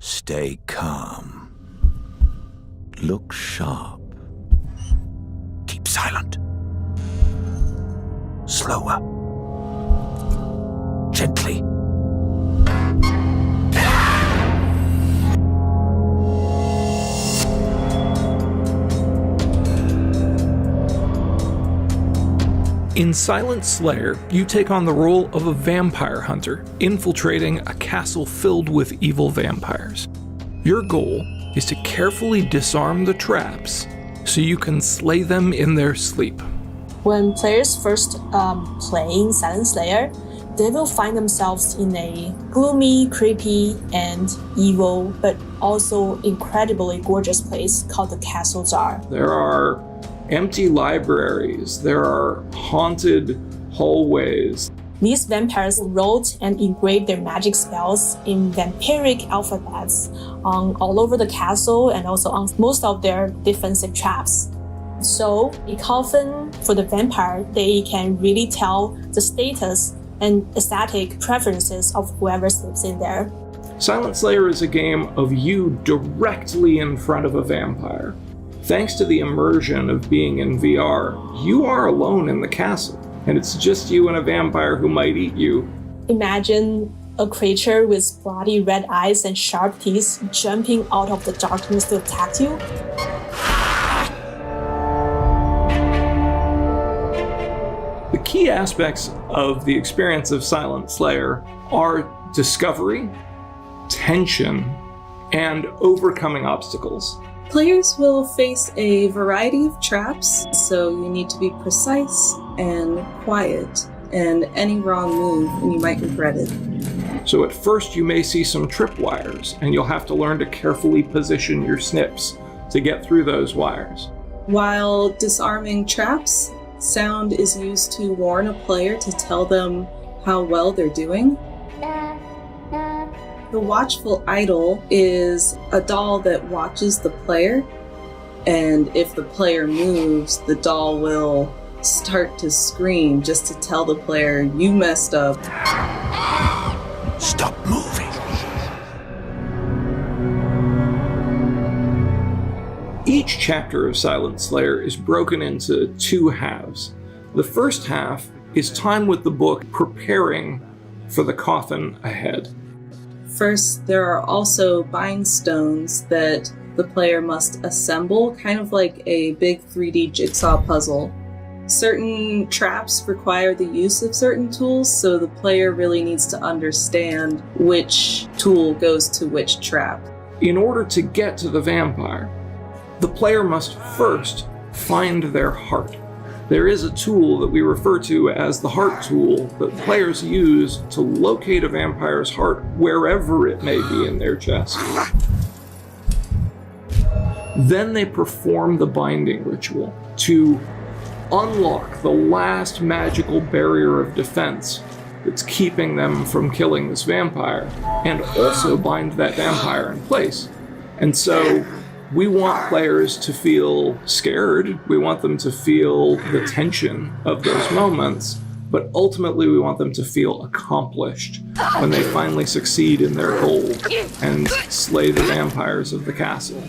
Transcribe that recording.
Stay calm. Look sharp. Keep silent. Slower. Gently. In Silent Slayer, you take on the role of a vampire hunter, infiltrating a castle filled with evil vampires. Your goal is to carefully disarm the traps so you can slay them in their sleep. When players first play in Silent Slayer, they will find themselves in a gloomy, creepy, and evil, but also incredibly gorgeous place called the Castle Jar. There are empty libraries, there are haunted hallways. These vampires wrote and engraved their magic spells in vampiric alphabets all over the castle and also on most of their defensive traps. So, often for the vampire, they can really tell the status and aesthetic preferences of whoever sleeps in there. Silent Slayer is a game of you directly in front of a vampire. Thanks to the immersion of being in VR, you are alone in the castle, and it's just you and a vampire who might eat you. Imagine a creature with bloody red eyes and sharp teeth jumping out of the darkness to attack you. The key aspects of the experience of Silent Slayer are discovery, tension, and overcoming obstacles. Players will face a variety of traps, so you need to be precise and quiet, and any wrong move and you might regret it. So at first you may see some tripwires, and you'll have to learn to carefully position your snips to get through those wires. While disarming traps, sound is used to warn a player to tell them how well they're doing. The Watchful Idol is a doll that watches the player, and if the player moves, the doll will start to scream just to tell the player, you messed up. Stop moving. Each chapter of Silent Slayer is broken into two halves. The first half is time with the book preparing for the coffin ahead. First, there are also bind stones that the player must assemble, kind of like a big 3D jigsaw puzzle. Certain traps require the use of certain tools, so the player really needs to understand which tool goes to which trap. In order to get to the vampire, the player must first find their heart. There is a tool that we refer to as the heart tool that players use to locate a vampire's heart wherever it may be in their chest. Then they perform the binding ritual to unlock the last magical barrier of defense that's keeping them from killing this vampire, and also bind that vampire in place. And so we want players to feel scared, we want them to feel the tension of those moments, but ultimately we want them to feel accomplished when they finally succeed in their goal and slay the vampires of the castle.